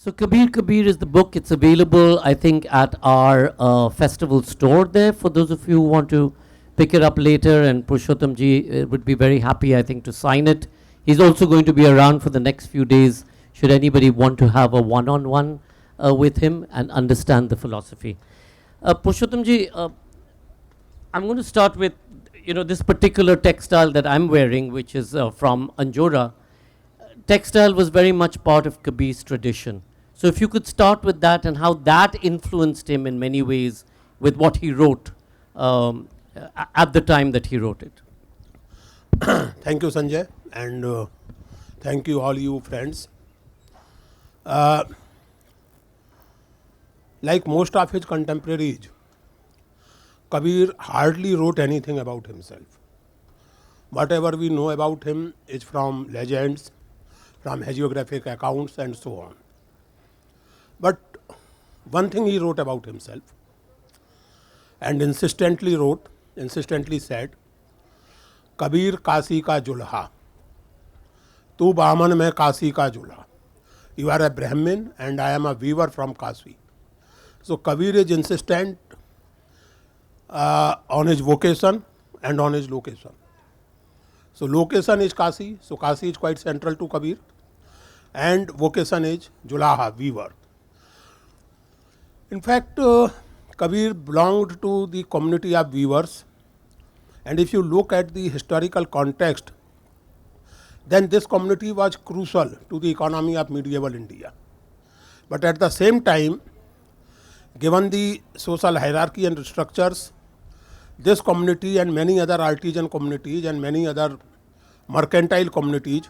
So Kabir Kabir is the book. It's available, I think, at our festival store there for those of you who want to pick it up later. And Purushottam ji would be very happy, I think, to sign it. He's also going to be around for the next few days should anybody want to have a one-on-one with him and understand the philosophy. Purushottam ji, I'm going to start with this particular textile that I'm wearing, which is from Anjora. Textile was very much part of Kabir's tradition. So if you could start with that and how that influenced him in many ways with what he wrote at the time that he wrote it. Thank you, Sanjay, and thank you all you friends. Like most of his contemporaries, Kabir hardly wrote anything about himself. Whatever we know about him is from legends, from hagiographic accounts and so on. But one thing he wrote about himself and insistently said, Kabir Kasi ka Julha, tu Baman mein Kasi ka Julha. You are a Brahmin and I am a weaver from Kasi. So Kabir is insistent on his vocation and on his location. So location is Kasi, so Kasi is quite central to Kabir, and vocation is Julaha, weaver. In fact, Kabir belonged to the community of weavers, and if you look at the historical context, then this community was crucial to the economy of medieval India. But at the same time, given the social hierarchy and structures, this community and many other artisan communities and many other mercantile communities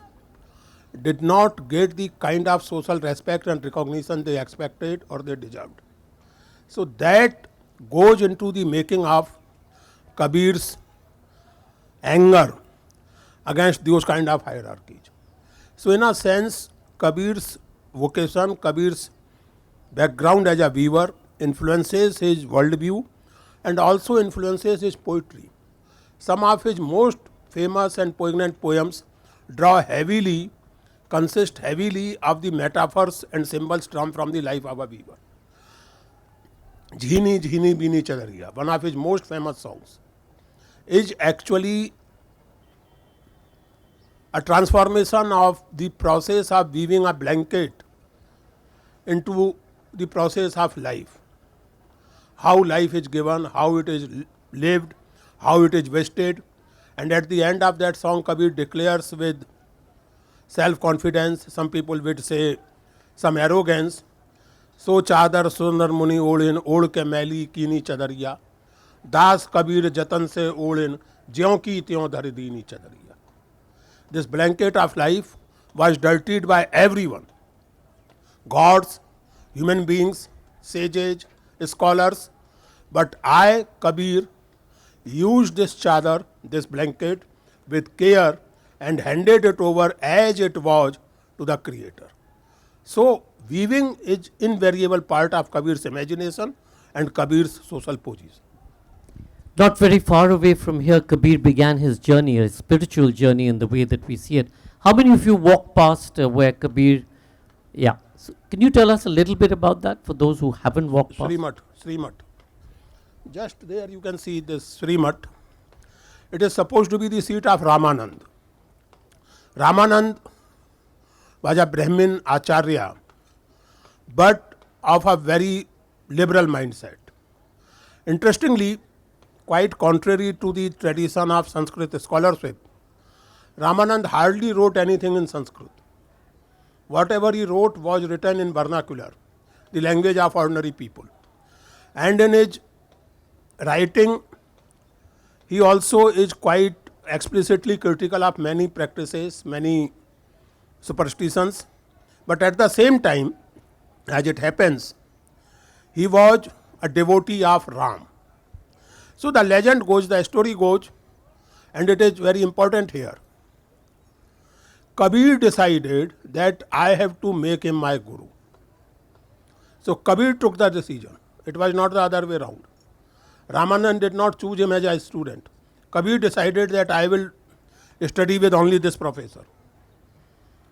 did not get the kind of social respect and recognition they expected or they deserved. So that goes into the making of Kabir's anger against those kind of hierarchies. So in a sense, Kabir's vocation, Kabir's background as a weaver influences his worldview and also influences his poetry. Some of his most famous and poignant poems consist heavily of the metaphors and symbols drawn from the life of a weaver. Jhini Jhini Bini Chadariya, one of his most famous songs, is actually a transformation of the process of weaving a blanket into the process of life. How life is given, how it is lived, how it is wasted, and at the end of that song, Kabir declares with self-confidence, some people would say some arrogance, So चादर सुंदर मुनि ओढ़िन ओढ़ के मैली कीनी चदरिया दास कबीर जतन से ओढ़िन ज्यों की त्यों धर दीनी चदरिया. This blanket of life was dirtied by everyone, gods, human beings, sages, scholars, but I, Kabir, used this chadar, this blanket, with care and handed it over as it was to the Creator. So, weaving is invariable part of Kabir's imagination and Kabir's social position. Not very far away from here, Kabir began his journey, a spiritual journey in the way that we see it. How many of you walked past where Kabir... Yeah. So can you tell us a little bit about that for those who haven't walked past? Srimat. Just there you can see this Srimat. It is supposed to be the seat of Ramanand. Ramanand was a Brahmin Acharya, but of a very liberal mindset. Interestingly, quite contrary to the tradition of Sanskrit scholarship, Ramanand hardly wrote anything in Sanskrit. Whatever he wrote was written in vernacular, the language of ordinary people. And in his writing, he also is quite explicitly critical of many practices, many superstitions. But at the same time, as it happens, he was a devotee of Ram. So the legend goes, the story goes, and it is very important here. Kabir decided that I have to make him my guru. So Kabir took the decision. It was not the other way around. Ramanand did not choose him as a student. Kabir decided that I will study with only this professor.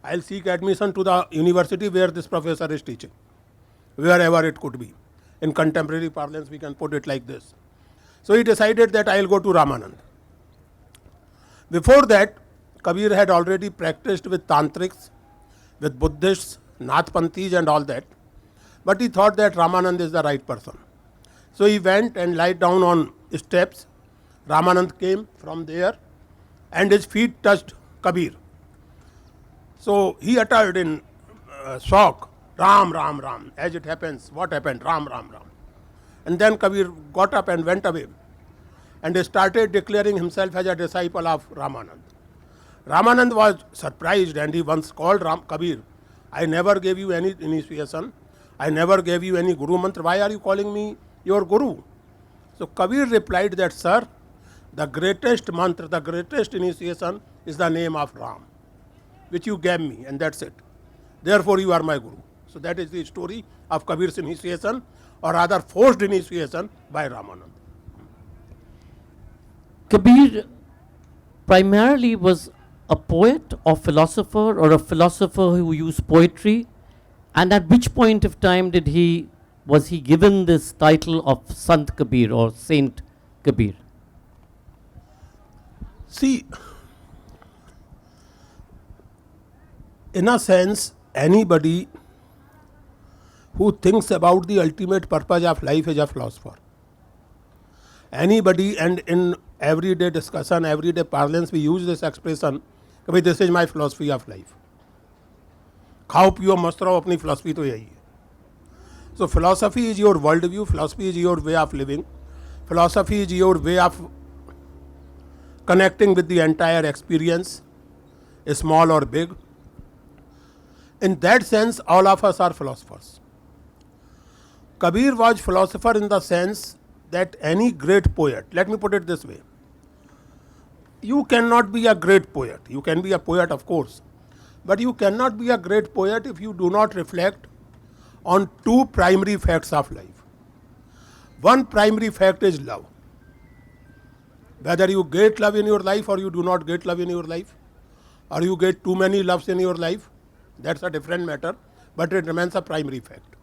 I'll seek admission to the university where this professor is teaching, wherever it could be. In contemporary parlance, we can put it like this. So he decided that I'll go to Ramanand. Before that, Kabir had already practiced with tantrics, with Buddhists, Nathpanthis and all that. But he thought that Ramanand is the right person. So he went and lied down on steps. Ramanand came from there and his feet touched Kabir. So he uttered in shock, Ram, Ram, Ram. As it happens, what happened? Ram, Ram, Ram. And then Kabir got up and went away and started declaring himself as a disciple of Ramanand. Ramanand was surprised and he once called Kabir, I never gave you any initiation. I never gave you any Guru mantra. Why are you calling me your Guru? So Kabir replied that, sir, the greatest mantra, the greatest initiation is the name of Ram, which you gave me, and that's it. Therefore you are my Guru. So that is the story of Kabir's initiation, or rather forced initiation by Ramanand. Kabir primarily was a poet or philosopher, or a philosopher who used poetry, and at which point of time was he given this title of Sant Kabir or Saint Kabir? See, in a sense, anybody who thinks about the ultimate purpose of life is a philosopher. Anybody, and in everyday discussion, everyday parlance, we use this expression, this is my philosophy of life. खाओ पियो मस्त रहो, अपनी philosophy तो यही है. So philosophy is your worldview, philosophy is your way of living, philosophy is your way of connecting with the entire experience, small or big. In that sense, all of us are philosophers. Kabir was philosopher in the sense that any great poet, let me put it this way, you cannot be a great poet. You can be a poet, of course, but you cannot be a great poet if you do not reflect on two primary facts of life. One primary fact is love. Whether you get love in your life or you do not get love in your life, or you get too many loves in your life, that's a different matter, but it remains a primary fact.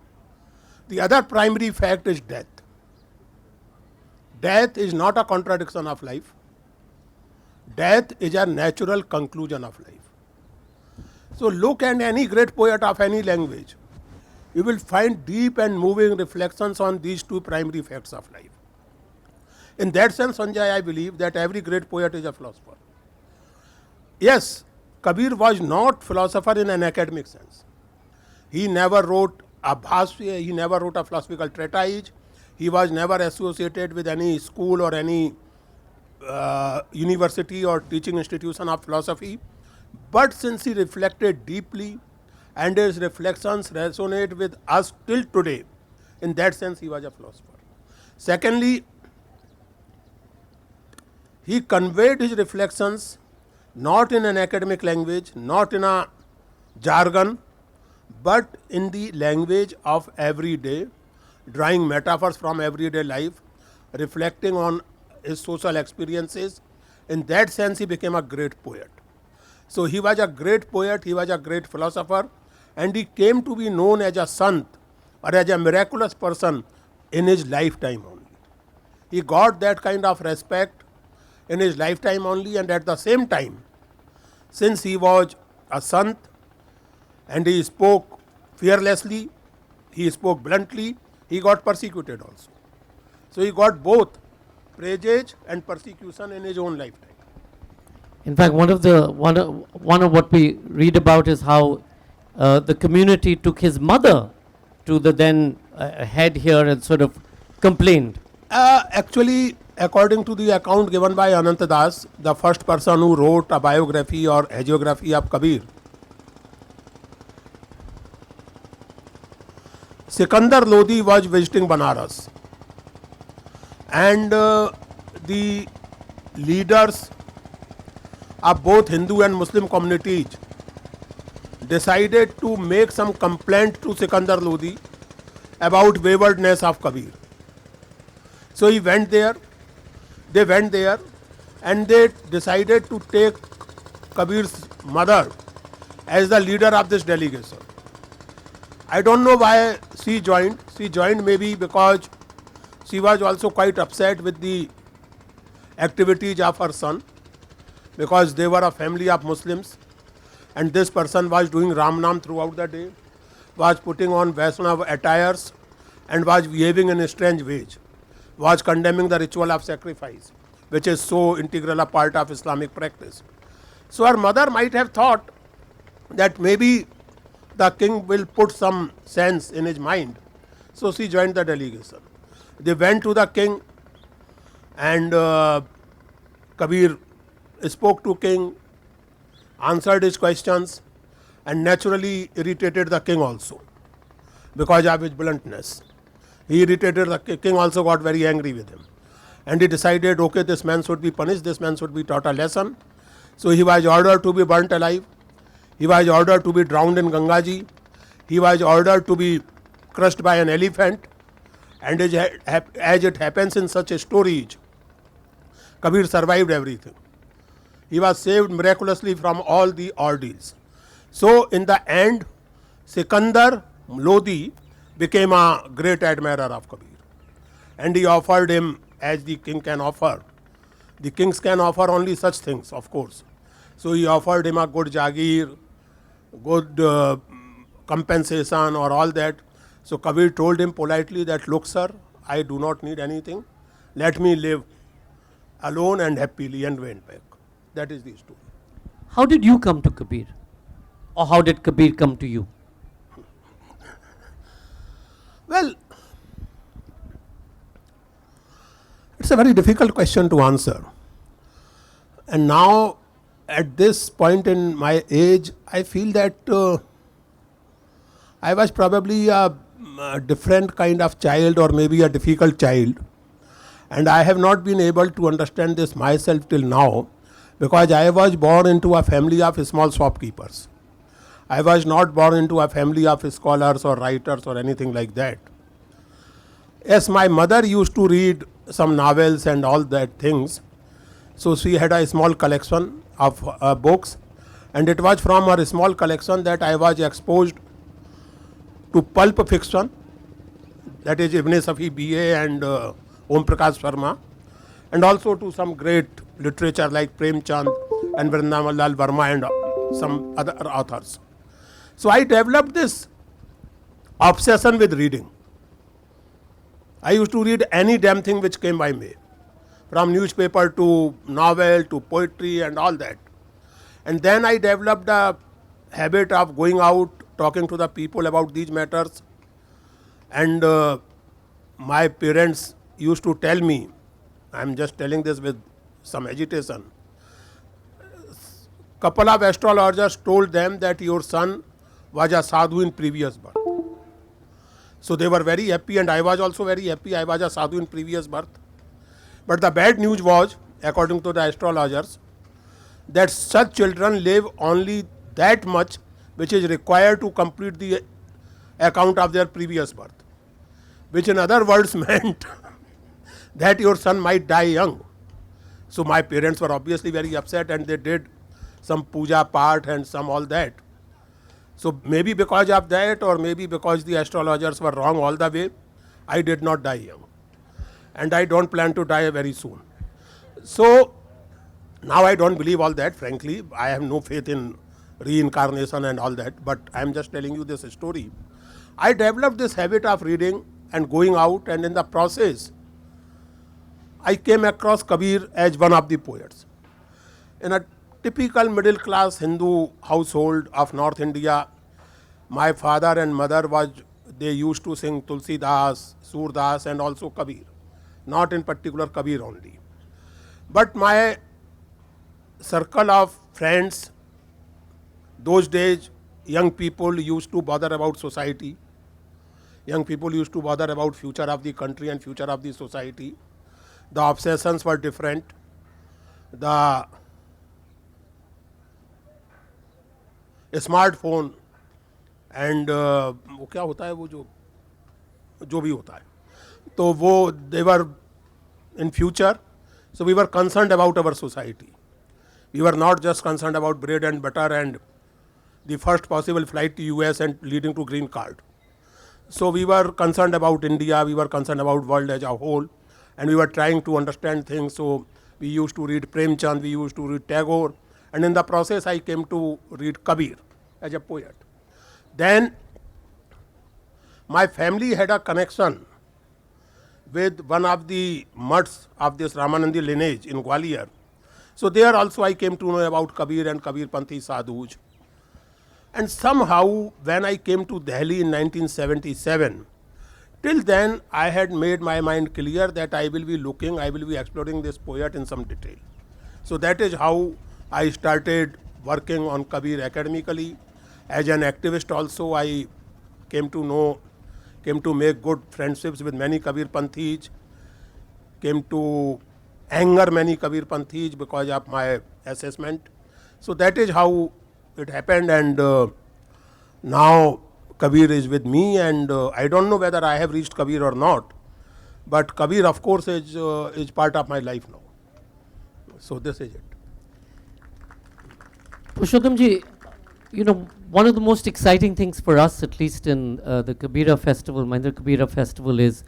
The other primary fact is death. Death is not a contradiction of life. Death is a natural conclusion of life. So look at any great poet of any language. You will find deep and moving reflections on these two primary facts of life. In that sense, Sanjay, I believe that every great poet is a philosopher. Yes, Kabir was not philosopher in an academic sense. He never wrote a bhashya, he never wrote a philosophical treatise, he was never associated with any school or any university or teaching institution of philosophy. But since he reflected deeply and his reflections resonate with us till today, in that sense he was a philosopher. Secondly, he conveyed his reflections not in an academic language, not in a jargon, but in the language of everyday, drawing metaphors from everyday life, reflecting on his social experiences. In that sense, he became a great poet. So he was a great poet, he was a great philosopher, and he came to be known as a sant or as a miraculous person in his lifetime only. He got that kind of respect in his lifetime only, and at the same time, since he was a sant and he spoke fearlessly, he spoke bluntly, he got persecuted also. So he got both praise and persecution in his own lifetime. In fact, one of what we read about is how the community took his mother to the then head here and sort of complained. Actually, according to the account given by Ananta Das, the first person who wrote a biography or hagiography of Kabir, Sikandar Lodi was visiting Banaras, and the leaders of both Hindu and Muslim communities decided to make some complaint to Sikandar Lodi about waywardness of Kabir. So he went there, they went there, and they decided to take Kabir's mother as the leader of this delegation. I don't know why she joined. She joined maybe because she was also quite upset with the activities of her son, because they were a family of Muslims and this person was doing Ram Nam throughout the day, was putting on Vaishnava attires and was behaving in a strange ways, was condemning the ritual of sacrifice, which is so integral a part of Islamic practice. So her mother might have thought that maybe the king will put some sense in his mind. So she joined the delegation. They went to the king and Kabir spoke to king, answered his questions and naturally irritated the king also because of his bluntness. He irritated the king, also got very angry with him. And he decided, okay, this man should be punished, this man should be taught a lesson. So he was ordered to be burnt alive. He was ordered to be drowned in Gangaji. He was ordered to be crushed by an elephant. And as it happens in such stories, Kabir survived everything. He was saved miraculously from all the ordeals. So in the end, Sikandar Lodi became a great admirer of Kabir. And he offered him, as the king can offer. The kings can offer only such things, of course. So he offered him a good jagir, good compensation or all that. So Kabir told him politely that, look sir, I do not need anything. Let me live alone and happily, and went back. That is the story. How did you come to Kabir? Or how did Kabir come to you? Well, it's a very difficult question to answer. And now, at this point in my age, I feel that I was probably a different kind of child, or maybe a difficult child. And I have not been able to understand this myself till now, because I was born into a family of small shopkeepers. I was not born into a family of scholars or writers or anything like that. Yes, my mother used to read some novels and all that things. So she had a small collection of books, and it was from her small collection that I was exposed to pulp fiction, that is Ibn Safi B.A. and Om Prakash Sharma, and also to some great literature like Premchand and Vrindavan Lal Verma and some other authors. So I developed this obsession with reading. I used to read any damn thing which came by me, from newspaper to novel to poetry and all that. And then I developed a habit of going out, talking to the people about these matters. And my parents used to tell me, I'm just telling this with some agitation, couple of astrologers told them that your son was a sadhu in previous birth. So they were very happy, and I was also very happy. I was a sadhu in previous birth. But the bad news was, according to the astrologers, that such children live only that much which is required to complete the account of their previous birth, which in other words meant that your son might die young. So my parents were obviously very upset, and they did some puja part and some all that. So maybe because of that, or maybe because the astrologers were wrong all the way, I did not die young. And I don't plan to die very soon. So now I don't believe all that, frankly. I have no faith in reincarnation and all that, but I am just telling you this story. I developed this habit of reading and going out, and in the process, I came across Kabir as one of the poets. In a typical middle class Hindu household of North India, my father and mother they used to sing Tulsi Das, Surdas and also Kabir. Not in particular Kabir only. But my circle of friends, those days, young people used to bother about society. Young people used to bother about future of the country and future of the society. The obsessions were different. The smartphone and वो क्या होता है, वो जो भी होता है, तो वो they were in future. So we were concerned about our society. We were not just concerned about bread and butter and the first possible flight to US and leading to green card. So we were concerned about India, we were concerned about world as a whole, and we were trying to understand things. So we used to read Premchand, we used to read Tagore, and in the process I came to read Kabir as a poet. Then my family had a connection with one of the mutts of this Ramanandi lineage in Gwalior. So there also I came to know about Kabir and Kabir Panthi sadhus. And somehow when I came to Delhi in 1977, till then I had made my mind clear that I will be exploring this poet in some detail. So that is how I started working on Kabir academically. As an activist also, I came to make good friendships with many Kabir Panthis, came to anger many Kabir Panthis because of my assessment. So that is how it happened, and now Kabir is with me, and I don't know whether I have reached Kabir or not, but Kabir of course is part of my life now. So this is it. Purushottam ji, one of the most exciting things for us, at least in the Kabira Festival, Mahindra Kabira Festival, is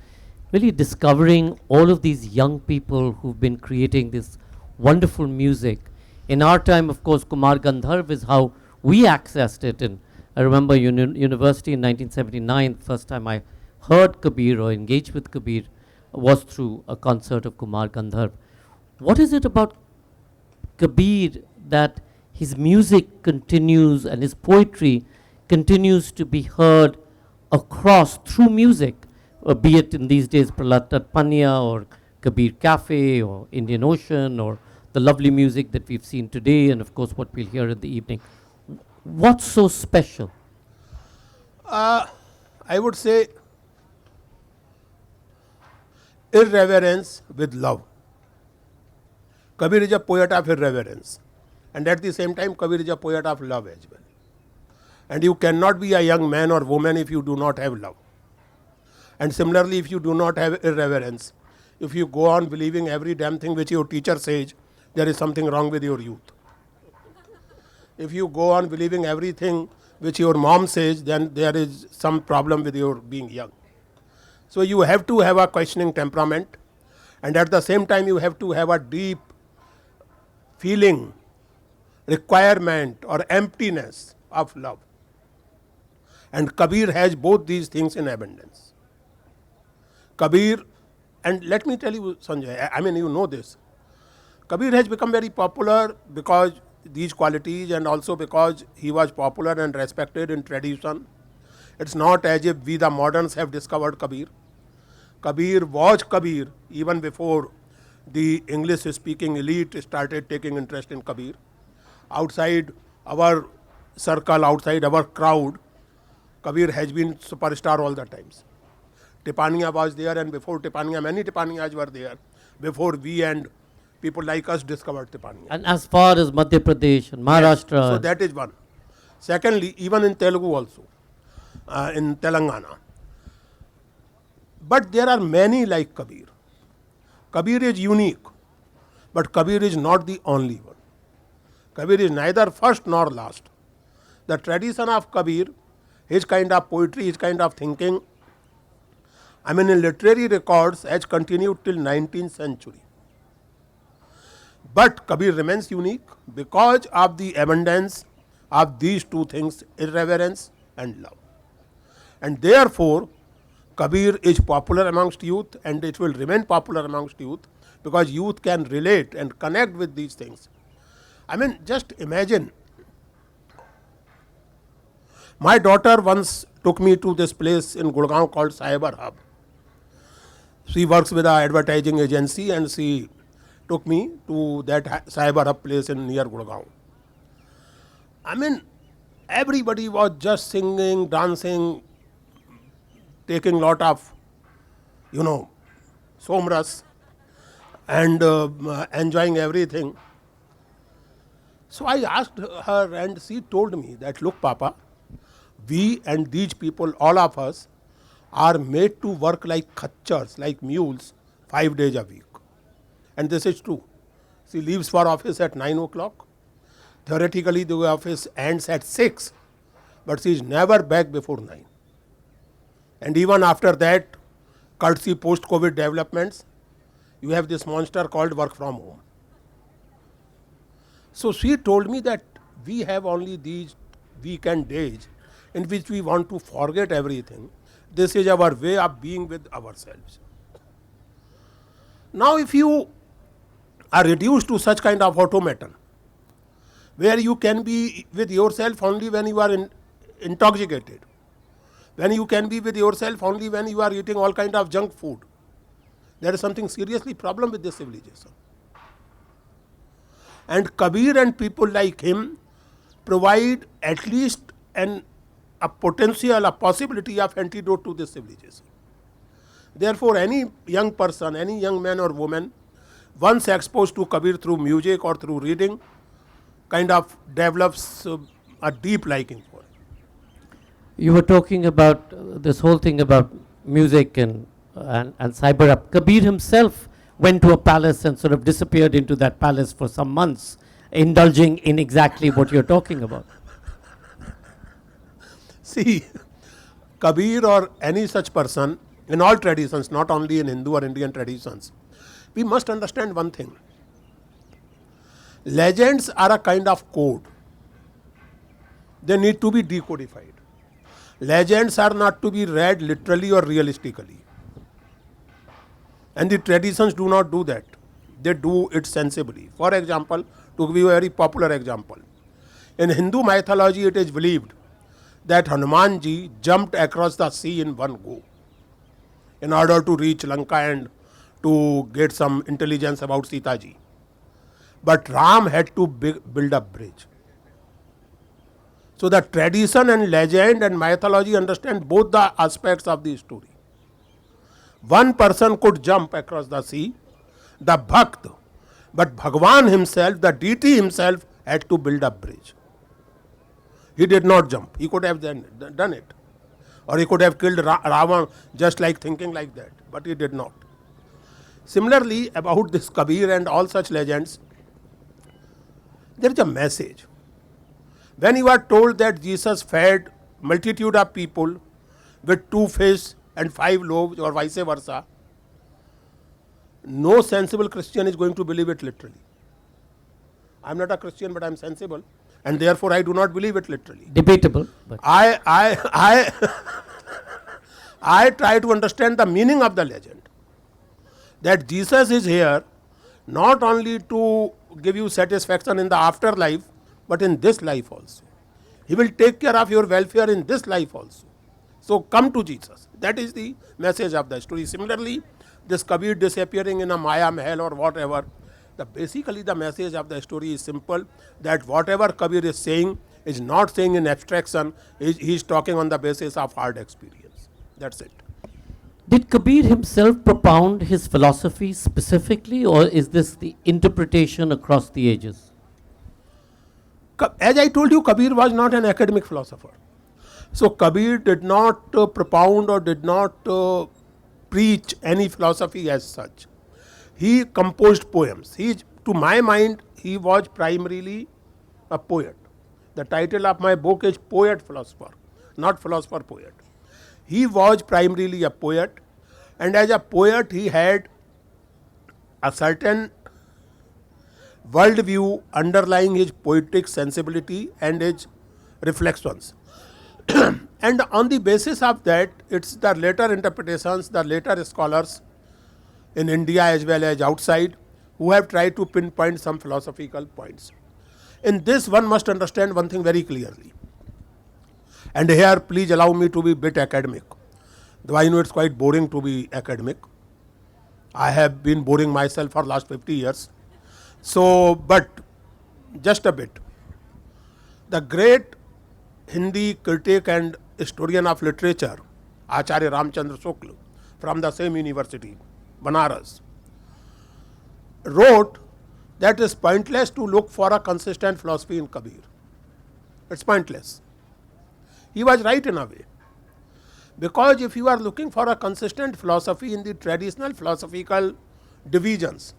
really discovering all of these young people who've been creating this wonderful music. In our time, of course, Kumar Gandharv is how we accessed it. And I remember university in 1979, the first time I heard Kabir or engaged with Kabir was through a concert of Kumar Gandharv. What is it about Kabir that his music continues and his poetry continues to be heard across through music, be it in these days Prahlad Tatpanya or Kabir Cafe or Indian Ocean or the lovely music that we've seen today, and of course what we'll hear in the evening. What's so special? I would say irreverence with love. Kabir is a poet of irreverence, and at the same time Kabir is a poet of love as well. And you cannot be a young man or woman if you do not have love. And similarly, if you do not have irreverence, if you go on believing every damn thing which your teacher says, there is something wrong with your youth. If you go on believing everything which your mom says, then there is some problem with your being young. So you have to have a questioning temperament, and at the same time you have to have a deep feeling, requirement or emptiness of love. And Kabir has both these things in abundance. Kabir, and let me tell you, Sanjay, I mean, you know this. Kabir has become very popular because these qualities, and also because he was popular and respected in tradition. It's not as if we the moderns have discovered Kabir. Kabir was Kabir even before the English speaking elite started taking interest in Kabir. Outside our circle, outside our crowd, Kabir has been superstar all the times. Tipania was there, and before Tipania, many Tipaniyas were there, before we and people like us discovered Tipania. And as far as Madhya Pradesh and Maharashtra. Yes. So that is one. Secondly, even in Telugu also, in Telangana. But there are many like Kabir. Kabir is unique, but Kabir is not the only one. Kabir is neither first nor last. The tradition of Kabir, his kind of poetry, his kind of thinking, I mean in literary records, has continued till 19th century. But Kabir remains unique because of the abundance of these two things, irreverence and love. And therefore, Kabir is popular amongst youth, and it will remain popular amongst youth because youth can relate and connect with these things. I mean, just imagine. My daughter once took me to this place in Gurgaon called Cyber Hub. She works with an advertising agency, and she took me to that Cyber Hub place in near Gurgaon. I mean, everybody was just singing, dancing, taking lot of, somras and enjoying everything. So I asked her, and she told me that, look, Papa, we and these people, all of us, are made to work like khachars, like mules, 5 days a week. And this is true. She leaves for office at 9 o'clock. Theoretically, the office ends at 6, but she is never back before 9. And even after that, courtesy post-COVID developments, you have this monster called work from home. So she told me that we have only these weekend days in which we want to forget everything. This is our way of being with ourselves. Now, if you are reduced to such kind of automaton, where you can be with yourself only when you are intoxicated, when you can be with yourself only when you are eating all kind of junk food, there is something seriously problem with this civilization. And Kabir and people like him provide at least a potential, a possibility of antidote to this civilization. Therefore, any young person, any young man or woman, once exposed to Kabir through music or through reading, kind of develops a deep liking for it. You were talking about this whole thing about music and cyber up. Kabir himself went to a palace and sort of disappeared into that palace for some months, indulging in exactly what you're talking about. See, Kabir or any such person, in all traditions, not only in Hindu or Indian traditions, we must understand one thing. Legends are a kind of code. They need to be decodified. Legends are not to be read literally or realistically. And the traditions do not do that. They do it sensibly. For example, to give you a very popular example, in Hindu mythology it is believed that Hanumanji jumped across the sea in one go in order to reach Lanka and to get some intelligence about Sita ji. But Ram had to build a bridge. So the tradition and legend and mythology understand both the aspects of the story. One person could jump across the sea, the Bhakt, but Bhagwan himself, the deity himself, had to build a bridge. He did not jump. He could have done it. Or he could have killed Ravan just like thinking like that, but he did not. Similarly, about this Kabir and all such legends, there is a message. When you are told that Jesus fed multitude of people with 2 fish and 5 loaves or vice versa, no sensible Christian is going to believe it literally. I am not a Christian, but I am sensible, and therefore I do not believe it literally. Debatable. But I try to understand the meaning of the legend. That Jesus is here not only to give you satisfaction in the afterlife, but in this life also. He will take care of your welfare in this life also. So come to Jesus. That is the message of the story. Similarly, this Kabir disappearing in a Maya Mahal or whatever, basically the message of the story is simple, that whatever Kabir is saying is not saying in abstraction, he is talking on the basis of hard experience. That's it. did Kabir himself propound his philosophy specifically, or is this the interpretation across the ages? As I told you, Kabir was not an academic philosopher. So Kabir did not propound or did not preach any philosophy as such. He composed poems. To my mind, he was primarily a poet. The title of my book is Poet Philosopher, not Philosopher Poet. He was primarily a poet, and as a poet he had a certain worldview underlying his poetic sensibility and his reflections. And on the basis of that, it's the later interpretations, the later scholars in India as well as outside who have tried to pinpoint some philosophical points. In this, one must understand one thing very clearly. And here, please allow me to be a bit academic. Though I know it's quite boring to be academic. I have been boring myself for last 50 years. So, but just a bit. The great Hindi critic and historian of literature, Acharya Ramchandra Shukla, from the same university, Banaras, wrote that it is pointless to look for a consistent philosophy in Kabir. It's pointless. He was right in a way. Because if you are looking for a consistent philosophy in the traditional philosophical divisions,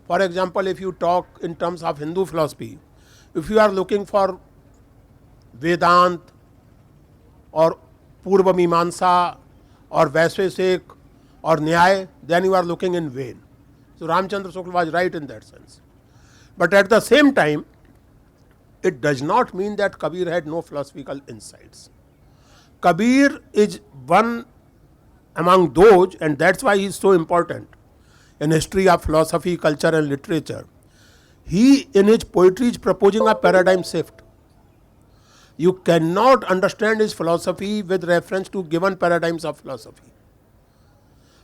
for example, if you talk in terms of Hindu philosophy, if you are looking for Vedanta, और पूर्व मीमांसा और वैशेषिक or Nyay, then you are looking in vain. So Ramchandra Shukla was right in that sense. But at the same time, it does not mean that Kabir had no philosophical insights. Kabir is one among those, and that's why he is so important in history of philosophy, culture and literature. He in his poetry is proposing a paradigm shift. You cannot understand his philosophy with reference to given paradigms of philosophy.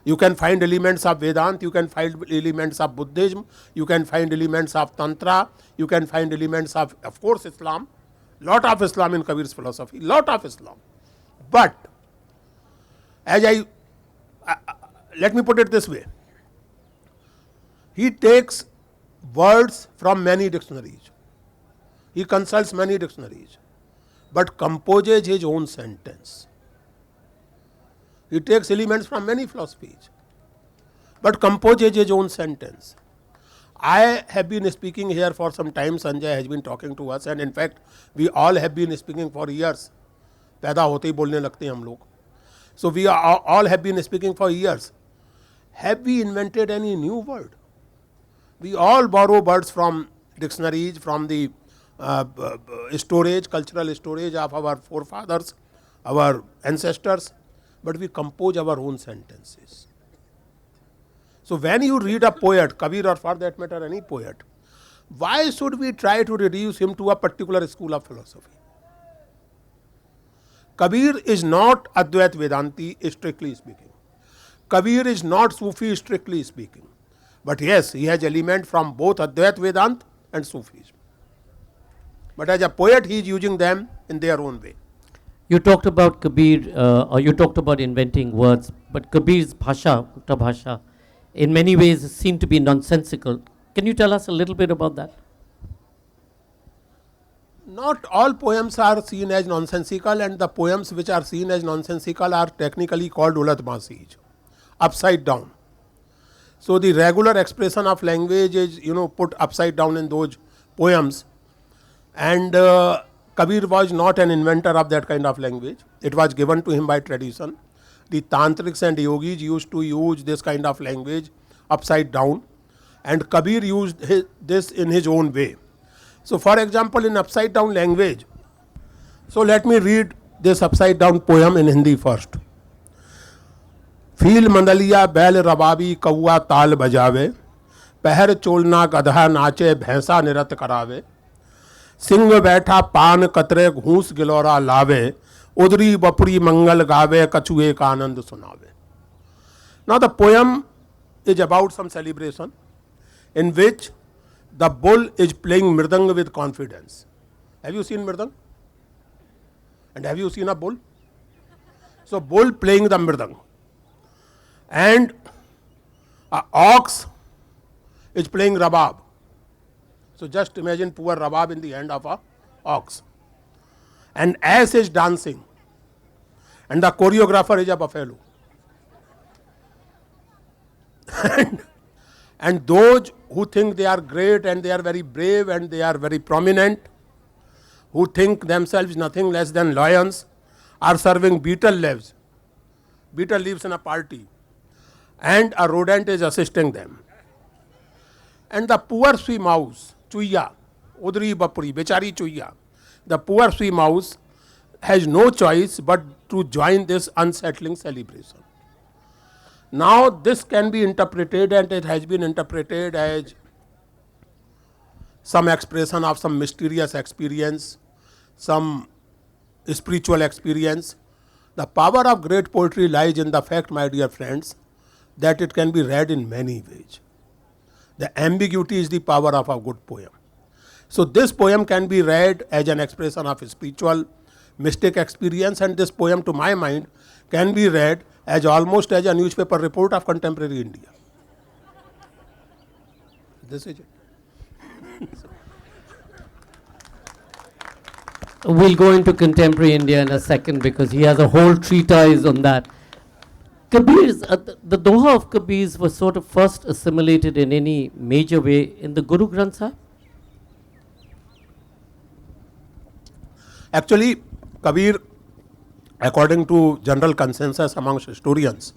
You can find elements of Vedanta, you can find elements of Buddhism, you can find elements of Tantra, you can find elements of course, Islam. Lot of Islam in Kabir's philosophy, lot of Islam. But, as let me put it this way. He takes words from many dictionaries. He consults many dictionaries, but composes his own sentence. He takes elements from many philosophies, but composes his own sentence. I have been speaking here for some time, Sanjay has been talking to us, and in fact, we all have been speaking for years. पैदा होते ही बोलने लगते हैं हम लोग. So we all have been speaking for years. Have we invented any new word? We all borrow words from dictionaries, from the storage, cultural storage of our forefathers, our ancestors, but we compose our own sentences. So when you read a poet, Kabir or for that matter any poet, why should we try to reduce him to a particular school of philosophy? Kabir is not Advait Vedanti strictly speaking. Kabir is not Sufi strictly speaking. But yes, he has element from both Advait Vedanta and Sufism. But as a poet, he is using them in their own way. You talked about Kabir, or you talked about inventing words, but Kabir's bhasha, Mukta bhasha, in many ways seemed to be nonsensical. Can you tell us a little bit about that? Not all poems are seen as nonsensical, and the poems which are seen as nonsensical are technically called ulat masij, upside down. So the regular expression of language is, put upside down in those poems, and Kabir was not an inventor of that kind of language. It was given to him by tradition. The tantrics and yogis used to use this kind of language upside down, and Kabir used this in his own way. So for example, in upside down language, so let me read this upside down poem in Hindi first. फील मंदलिया बैल रबाबी कौआ ताल बजावे, पहर चोलना गधा नाचे भैंसा निरत करावे, सिंह बैठा पान कतरे घूस गिलौरा लावे, उदरी बपरी मंगल गावे कछुए का आनंद सुनावे. Now the poem is about some celebration in which the bull is playing mridang with confidence. Have you seen mridang? And have you seen a bull? So bull playing the mridang. And an ox is playing rabab. So just imagine poor rabab in the hand of an ox. And ass is dancing. And the choreographer is a buffalo. And those who think they are great and they are very brave and they are very prominent, who think themselves nothing less than lions, are serving beetle leaves. Beetle lives in a party. And a rodent is assisting them. And the poor sui mouse, chuya, udri bapuri, bechari chuya, the poor sui mouse has no choice but to join this unsettling celebration. Now this can be interpreted, and it has been interpreted as some expression of some mysterious experience, some spiritual experience. The power of great poetry lies in the fact, my dear friends, that it can be read in many ways. The ambiguity is the power of a good poem. So this poem can be read as an expression of a spiritual, mystic experience, and this poem, to my mind, can be read as almost as a newspaper report of contemporary India. This is it. We'll go into contemporary India in a second because he has a whole treatise on that. Kabir's, the Doha of Kabir's was sort of first assimilated in any major way in the Guru Granth Sahib? Actually, Kabir according to general consensus amongst historians,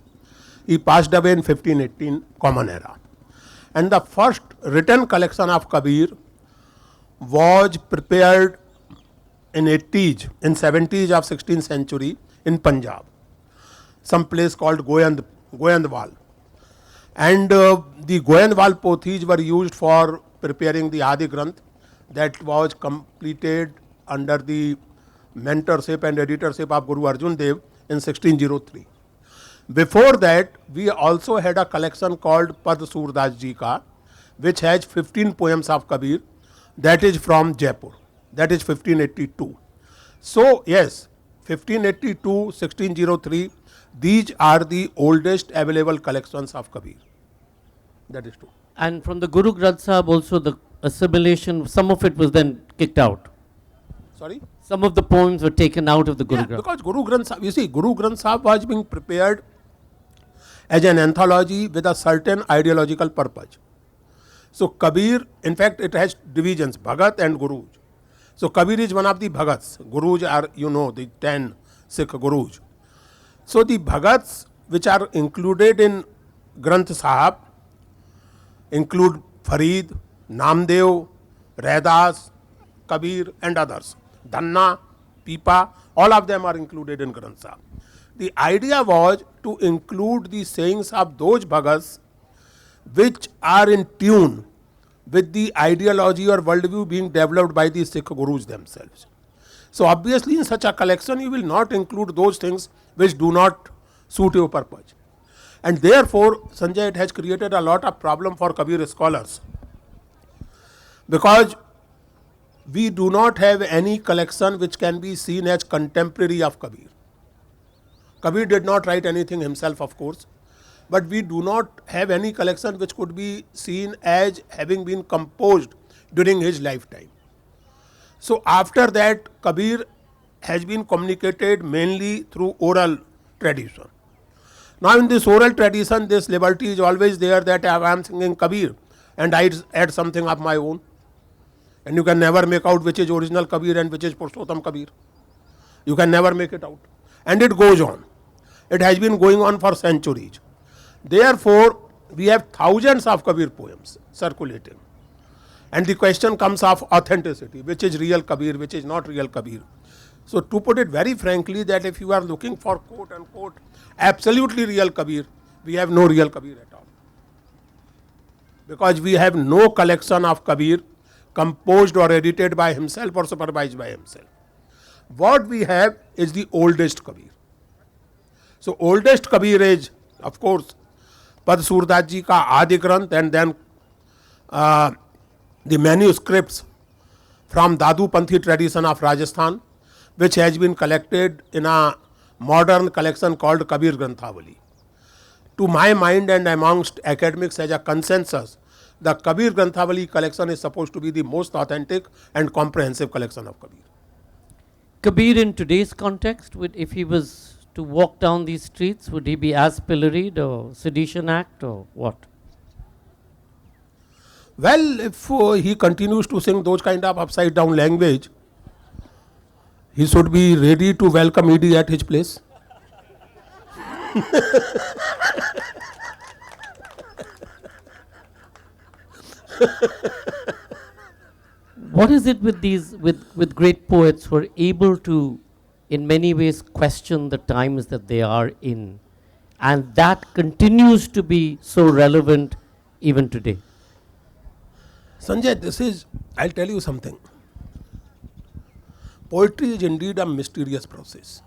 he passed away in 1518 Common Era. And the first written collection of Kabir was prepared in 80s, in 70s of 16th century in Punjab, some place called Goyandwal. And the Goyandwal pothis were used for preparing the Adi Granth that was completed under the mentorship and editorship of Guru Arjan Dev in 1603. Before that, we also had a collection called Pad Surdas Ji Ka, which has 15 poems of Kabir, that is from Jaipur, that is 1582. So, yes, 1582, 1603, these are the oldest available collections of Kabir. That is true. And from the Guru Granth Sahib also the assimilation, some of it was then kicked out. Sorry? Some of the poems were taken out of the Guru Yeah, Granth. because Guru Granth Sahib, you see, Guru Granth Sahib was being prepared as an anthology with a certain ideological purpose. So Kabir, in fact, it has divisions, Bhagat and Guruj. So Kabir is one of the Bhagats. Guruj are, you know, the 10 Sikh Guruj. So the Bhagats which are included in Granth Sahib include Farid, Namdev, Raidas, Kabir and others. Dhanna, Pipa, all of them are included in Granth Sahib. The idea was to include the sayings of those Bhagats which are in tune with the ideology or worldview being developed by the Sikh Gurus themselves. So obviously in such a collection you will not include those things which do not suit your purpose. And therefore, Sanjay, it has created a lot of problem for Kabir scholars, because we do not have any collection which can be seen as contemporary of Kabir. Kabir did not write anything himself, of course, but we do not have any collection which could be seen as having been composed during his lifetime. So after that, Kabir has been communicated mainly through oral tradition. Now in this oral tradition, this liberty is always there that I am singing Kabir and I add something of my own. And you can never make out which is original Kabir and which is Purushottam Kabir. You can never make it out. And it goes on. It has been going on for centuries. Therefore, we have thousands of Kabir poems circulating. And the question comes of authenticity, which is real Kabir, which is not real Kabir. So to put it very frankly, that if you are looking for quote unquote absolutely real Kabir, we have no real Kabir at all. Because we have no collection of Kabir composed or edited by himself or supervised by himself. What we have is the oldest Kabir. So oldest Kabir is, of course, Pad Surdas Ji Ka Adi Granth, and then the manuscripts from Dadu Panthi tradition of Rajasthan, which has been collected in a modern collection called Kabir Granthawali. To my mind and amongst academics as a consensus, the Kabir Granthawali collection is supposed to be the most authentic and comprehensive collection of Kabir. Kabir in today's context, if he was to walk down these streets, would he be as pilloried or sedition act or what? Well, if he continues to sing those kind of upside down language, he should be ready to welcome ED at his place. What is it with these, with great poets who are able to, in many ways, question the times that they are in, and that continues to be so relevant even today? Sanjay, I'll tell you something. Poetry is indeed a mysterious process.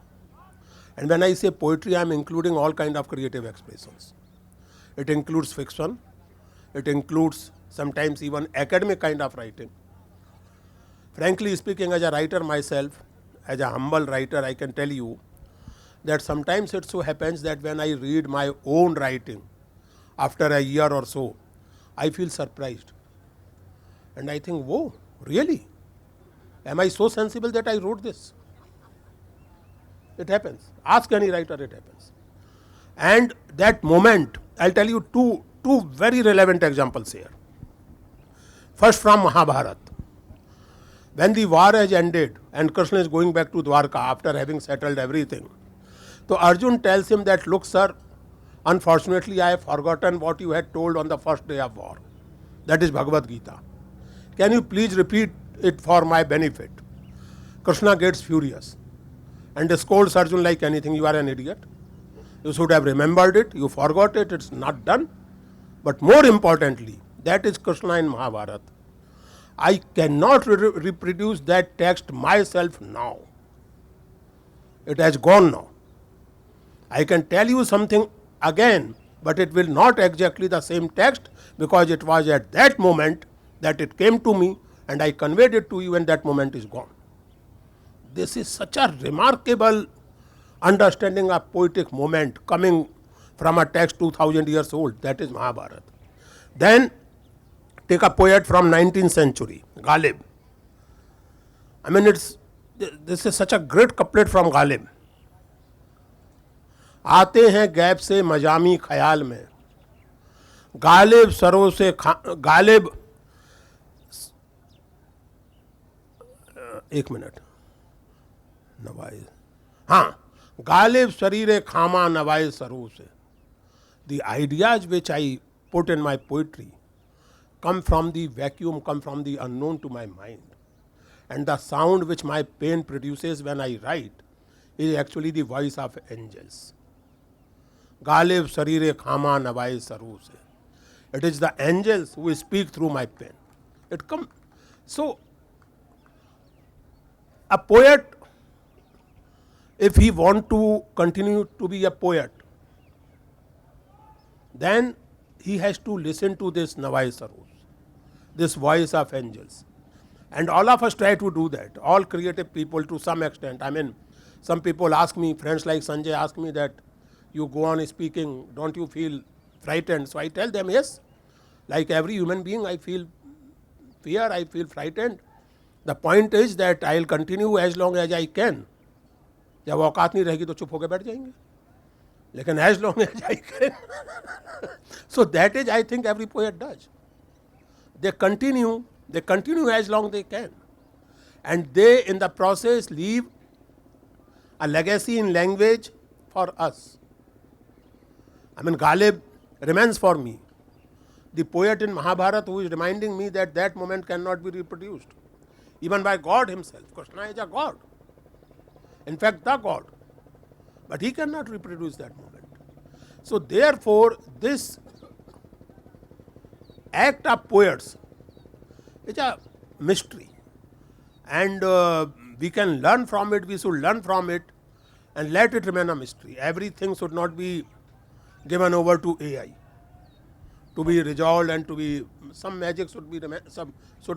And when I say poetry, I am including all kind of creative expressions. It includes fiction. It includes sometimes even academic kind of writing. Frankly speaking, as a writer myself, as a humble writer, I can tell you that sometimes it so happens that when I read my own writing after a year or so, I feel surprised. And I think, whoa, really? Am I so sensible that I wrote this? It happens. Ask any writer, it happens. And that moment, I'll tell you two very relevant examples here. First, from Mahabharata. When the war has ended and Krishna is going back to Dwarka after having settled everything, So Arjun tells him that, look, sir, unfortunately, I have forgotten what you had told on the first day of war. That is Bhagavad Gita. Can you please repeat it for my benefit? Krishna gets furious and scolds Arjun like anything. You are an idiot. You should have remembered it. You forgot it. It's not done. But more importantly, that is Krishna in Mahabharata. I cannot reproduce that text myself now. It has gone now. I can tell you something again, but it will not exactly the same text, because it was at that moment that it came to me and I conveyed it to you, and that moment is gone. This is such a remarkable understanding of poetic moment coming from a text 2000 years old. That is Mahabharata. Then take a poet from 19th century, Ghalib. I mean, this is such a great couplet from Ghalib. आते हैं gap से मजामी ख्याल में, गालिब सरों से गालिब, एक minute, नवाइज, हाँ, गालिब शरीरे खामा नवाइज सरों से. The ideas which I put in my poetry come from the vacuum, come from the unknown to my mind. And the sound which my pen produces when I write is actually the voice of angels. Galib Sarire Khama Nawai Saru se. It is the angels who speak through my pen. It comes. So, a poet, if he want to continue to be a poet, then he has to listen to this Nawai Sarus, this voice of angels. And all of us try to do that. All creative people to some extent. I mean, some people ask me, friends like Sanjay ask me that, you go on speaking, don't you feel frightened? So I tell them, yes, like every human being, I feel fear, I feel frightened. The point is that I will continue as long as I can. जब औकात नहीं रहेगी तो चुप होकर बैठ जाएंगे, लेकिन as long as I can. So that is, I think, every poet does. They continue as long they can. And they, in the process, leave a legacy in language for us. I mean, Ghalib remains for me the poet in Mahabharata who is reminding me that that moment cannot be reproduced, even by God himself. Krishna is a God, in fact, the God, but he cannot reproduce that moment. So therefore, this act of poets is a mystery, and we can learn from it, we should learn from it, and let it remain a mystery. Everything should not be given over to AI to be resolved, and to be, some magic should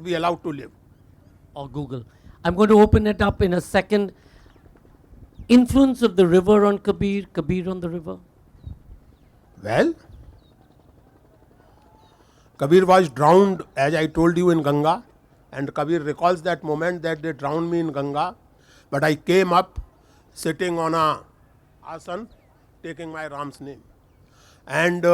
be allowed to live. Or Google. I'm going to open it up in a second. Influence of the river on Kabir, Kabir on the river? Well, Kabir was drowned, as I told you, in Ganga, and Kabir recalls that moment that they drowned me in Ganga, but I came up sitting on a asan, taking my Ram's name. And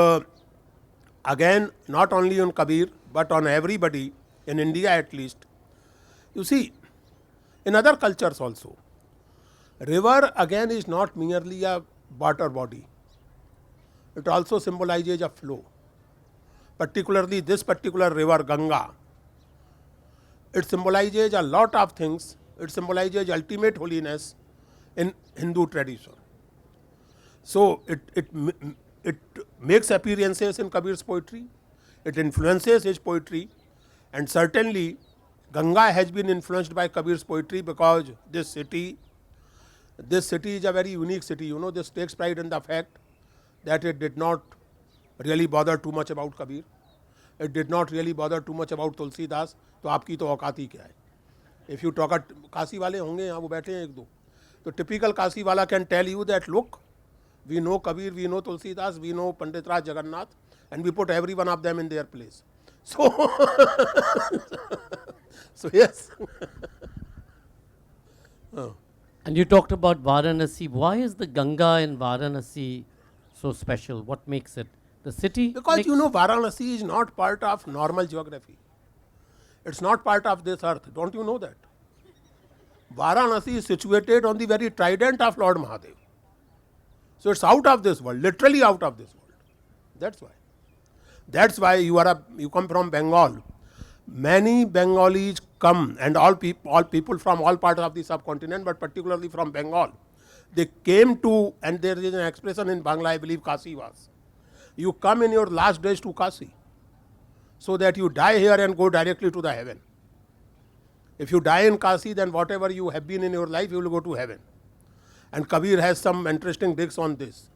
again, not only on Kabir, but on everybody, in India at least. You see, in other cultures also, river again is not merely a water body. It also symbolizes a flow. Particularly this particular river, Ganga, it symbolizes a lot of things. It symbolizes ultimate holiness in Hindu tradition. So it makes appearances in Kabir's poetry, it influences his poetry, and certainly Ganga has been influenced by Kabir's poetry, because this city is a very unique city. You know, this takes pride in the fact that it did not really bother too much about Kabir. It did not really bother too much about Tulsidas. तो आपकी तो औकात ही क्या है? If you talk at Kashi वाले होंगे यहाँ, वो बैठे हैं एक दो, तो typical काशी वाला can tell you that, look, we know Kabir, we know Tulsidas, we know Pandit Raj Jagannath, and we put every one of them in their place. So, so yes. And you talked about Varanasi. Why is the Ganga in Varanasi so special? What makes it? The city? Because you know, Varanasi is not part of normal geography. It's not part of this earth. Don't you know that? Varanasi is situated on the very trident of Lord Mahadev. So it's out of this world, literally out of this world. That's why. That's why you come from Bengal. Many Bengalis come, and all people from all parts of the subcontinent, but particularly from Bengal. They came to, and there is an expression in Bangla, I believe Kasi was. You come in your last days to Kasi, so that you die here and go directly to the heaven. If you die in Kasi, then whatever you have been in your life, you will go to heaven. And Kabir has some interesting digs on this,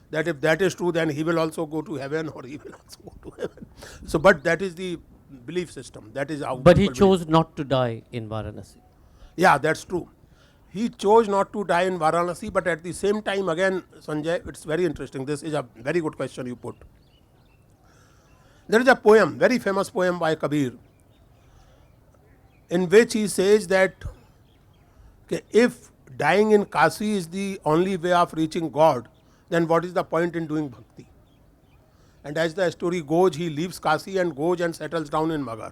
that if that is true, then he will also go to heaven, or he will also go to heaven. So, but that is the belief system. That is how. But he people chose not to die in Varanasi. Yeah, that's true. He chose not to die in Varanasi, but at the same time, again, Sanjay, it's very interesting. This is a very good question you put. There is a poem, very famous poem by Kabir, in which he says that if dying in Kasi is the only way of reaching God, then what is the point in doing bhakti? And as the story goes, he leaves Kasi and goes and settles down in Maghar,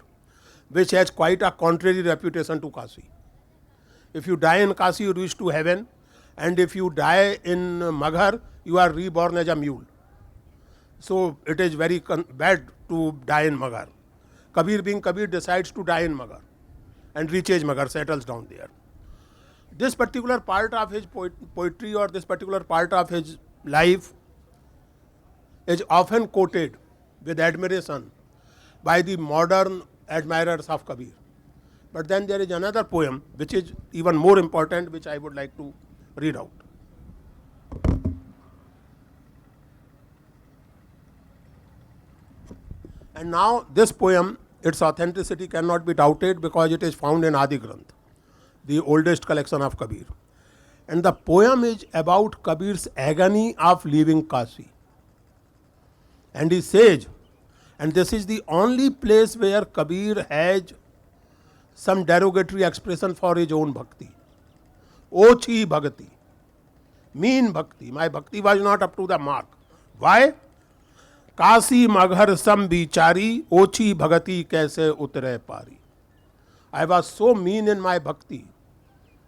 which has quite a contrary reputation to Kasi. If you die in Kasi, you reach to heaven, and if you die in Maghar, you are reborn as a mule. So it is very bad to die in Maghar. Kabir, being Kabir, decides to die in Maghar and reaches Maghar, settles down there. This particular part of his poetry, or this particular part of his life, is often quoted with admiration by the modern admirers of Kabir. But then there is another poem which is even more important, which I would like to read out. And now this poem, its authenticity cannot be doubted because it is found in Adi Granth, the oldest collection of Kabir. And the poem is about Kabir's agony of leaving Kasi. And he says, and this is the only place where Kabir has some derogatory expression for his own bhakti. Ochi bhakti, mean bhakti. My bhakti was not up to the mark. Why? Kasi maghar sam bichari, ochi bhakti kaise utre pari. I was so mean in my bhakti.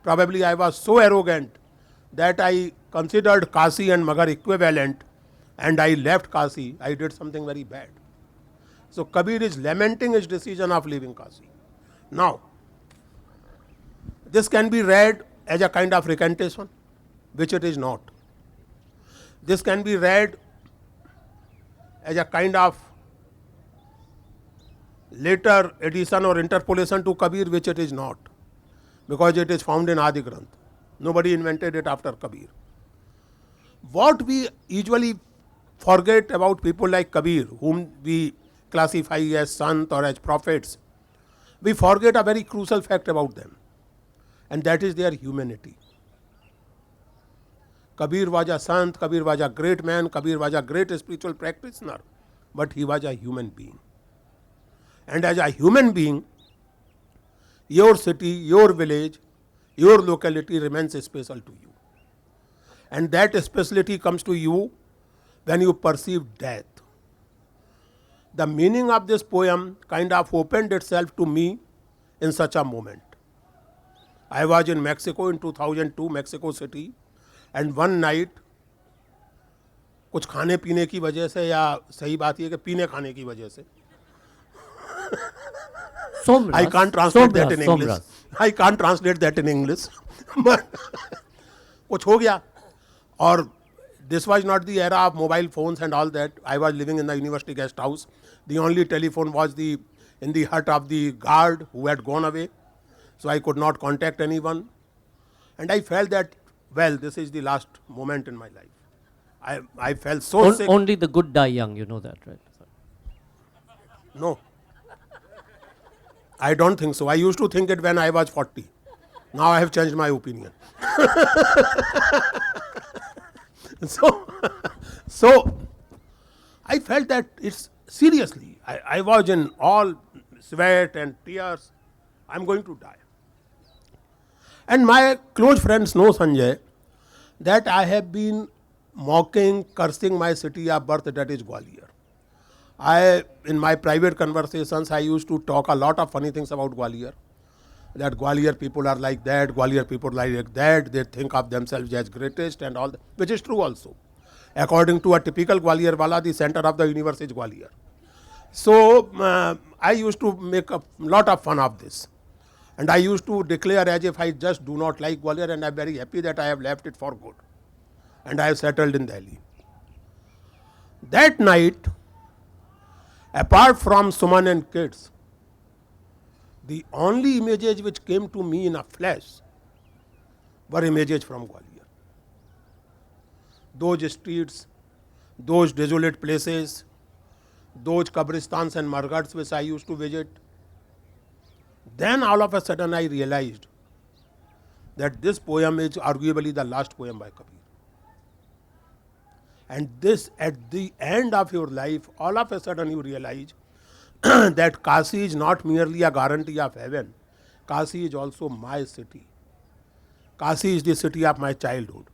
Probably I was so arrogant that I considered Kasi and Maghar equivalent, and I left Kasi. I did something very bad. So Kabir is lamenting his decision of leaving Kasi. Now, this can be read as a kind of recantation, which it is not. This can be read as a kind of later addition or interpolation to Kabir, which it is not, because it is found in Adi Granth. Nobody invented it after Kabir. What we usually forget about people like Kabir, whom we classify as sant or as prophets, we forget a very crucial fact about them, and that is their humanity. Kabir was a sant, Kabir was a great man, Kabir was a great spiritual practitioner, but he was a human being. And as a human being, your city, your village, your locality remains special to you. And that speciality comes to you when you perceive death. The meaning of this poem kind of opened itself to me in such a moment. I was in Mexico in 2002, Mexico City, and one night, कुछ खाने पीने की वजह से, या सही बात यह कि पीने खाने की वजह से, Somras, I can't translate that in Somras, English. Somras. I can't translate that in English. But कुछ हो गया, और this was not the era of mobile phones and all that. I was living in the university guest house. The only telephone was in the hut of the guard who had gone away. So I could not contact anyone. And I felt that, well, this is the last moment in my life. I felt so sick. Only the good die young, you know that, right? No. I don't think so. I used to think it when I was 40. Now I have changed my opinion. So I felt that it's seriously. I was in all sweat and tears. I'm going to die. And my close friends know, Sanjay, that I have been mocking, cursing my city of birth, that is Gwalior. In my private conversations, I used to talk a lot of funny things about Gwalior. That Gwalior people are like that, Gwalior people like that, they think of themselves as greatest and all that, which is true also. According to a typical Gwalior wala, the center of the universe is Gwalior. So I used to make a lot of fun of this. And I used to declare as if I just do not like Gwalior, and I'm very happy that I have left it for good. And I have settled in Delhi. That night, apart from Suman and kids, the only images which came to me in a flash were images from Gwalior. Those streets, those desolate places, those qabristans and margats which I used to visit. Then all of a sudden I realized that this poem is arguably the last poem by Kabir. And this, at the end of your life, all of a sudden you realize that Kashi is not merely a guarantee of heaven. Kashi is also my city. Kashi is the city of my childhood.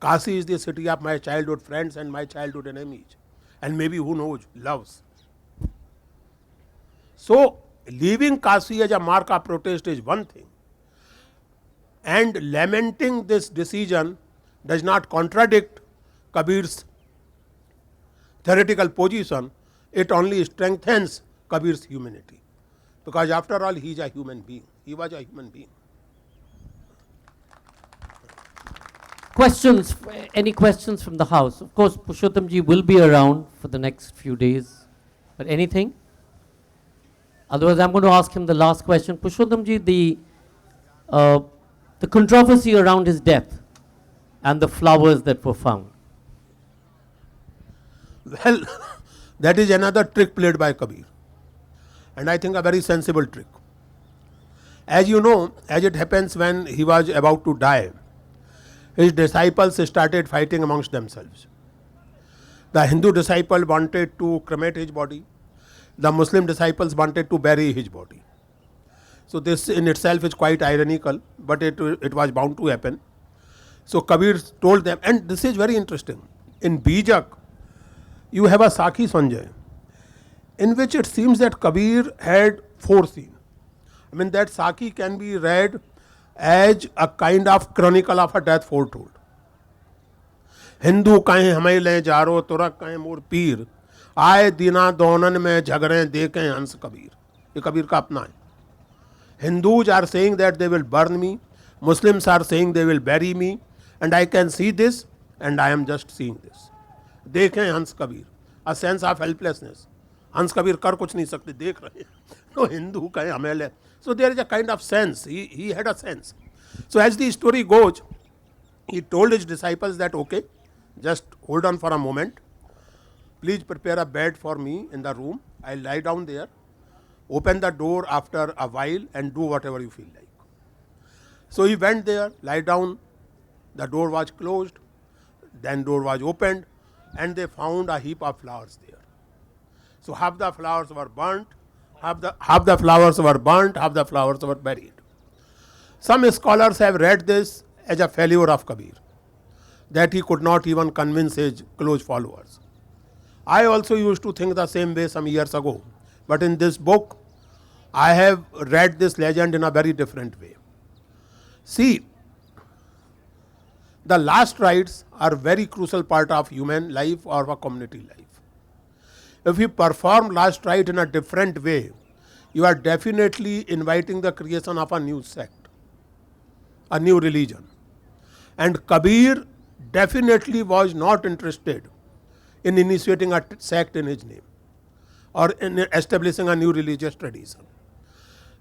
Kashi is the city of my childhood friends and my childhood enemies. And maybe, who knows, loves. So, leaving Kashi as a mark of protest is one thing. And lamenting this decision does not contradict Kabir's theoretical position. It only strengthens Kabir's humanity. Because after all, he is a human being. He was a human being. Questions? Any questions from the house? Of course, Purushottamji will be around for the next few days. But anything? Otherwise, I'm going to ask him the last question. Purushottamji, the controversy around his death and the flowers that were found. Well, that is another trick played by Kabir. And I think a very sensible trick. As you know, as it happens when he was about to die, his disciples started fighting amongst themselves. The Hindu disciple wanted to cremate his body. The Muslim disciples wanted to bury his body. So this in itself is quite ironical, but it was bound to happen. So Kabir told them, and this is very interesting. In Bijak, you have a Sakhi Sanjay, in which it seems that Kabir had 4 scenes. I mean, that Sakhi can be read as a kind of chronicle of a death foretold. Hindu कहें हमें ले जारो तुरक कहें मोर पीर आए दीना दोनन में झगड़े देखें हंस कबीर. ये कबीर का अपना है. Hindus are saying that they will burn me, Muslims are saying they will bury me, and I can see this and I am just seeing this. देखें हंस Kabir, a sense of helplessness. हंस कबीर कर कुछ नहीं सकते, देख रहे हैं. तो हिंदू कहें हमें ले. So there is a kind of sense. He had a sense. So as the story goes, he told his disciples that, okay, just hold on for a moment. Please prepare a bed for me in the room. I'll lie down there. Open the door after a while and do whatever you feel like. So he went there, lie down. The door was closed. Then door was opened, and they found a heap of flowers there. So half the flowers were burnt, half the flowers were burnt, half the flowers were buried. Some scholars have read this as a failure of Kabir, that he could not even convince his close followers. I also used to think the same way some years ago, but in this book, I have read this legend in a very different way. See, the last rites are very crucial part of human life or of a community life. If you perform last rite in a different way, you are definitely inviting the creation of a new sect, a new religion. And Kabir definitely was not interested in initiating a sect in his name or in establishing a new religious tradition.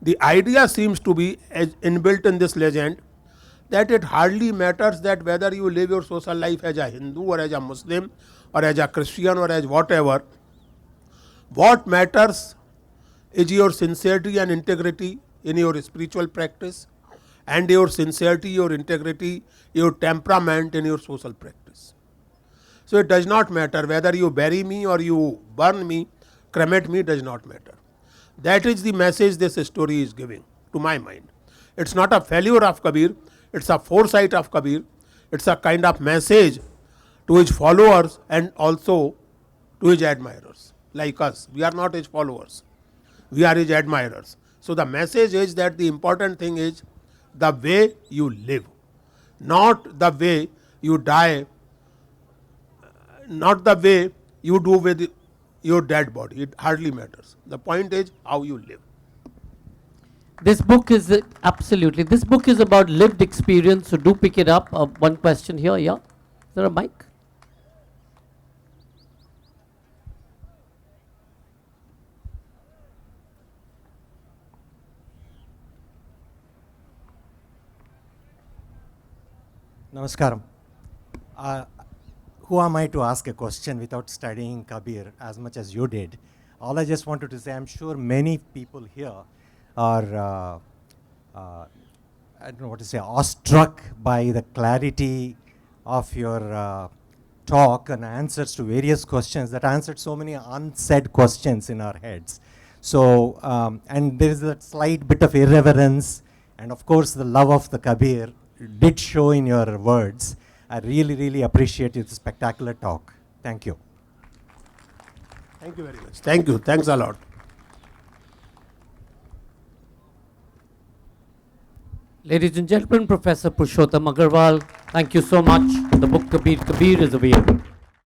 The idea seems to be as inbuilt in this legend that it hardly matters that whether you live your social life as a Hindu or as a Muslim or as a Christian or as whatever. What matters is your sincerity and integrity in your spiritual practice, and your sincerity, your integrity, your temperament in your social practice. So it does not matter whether you bury me or you burn me, cremate me, does not matter. That is the message this story is giving, to my mind. It's not a failure of Kabir, it's a foresight of Kabir, it's a kind of message to his followers and also to his admirers. Like us, we are not his followers, we are his admirers. So the message is that the important thing is the way you live, not the way you die not the way you do with your dead body. It hardly matters. The point is how you live. This book is absolutely. This book is about lived experience, so do pick it up. One question here, yeah. Is there a mic? Namaskaram. Who am I to ask a question without studying Kabir as much as you did? All I just wanted to say, I'm sure many people here are, I don't know what to say, awestruck by the clarity of your talk and answers to various questions that answered so many unsaid questions in our heads. So, and there is a slight bit of irreverence, and of course the love of the Kabir did show in your words. I really, really appreciate your spectacular talk. Thank you. Thank you very much. Thank you. Thanks a lot. Ladies and gentlemen, Professor Purushottam Agarwal, thank you so much. The book Kabir Kabir is available.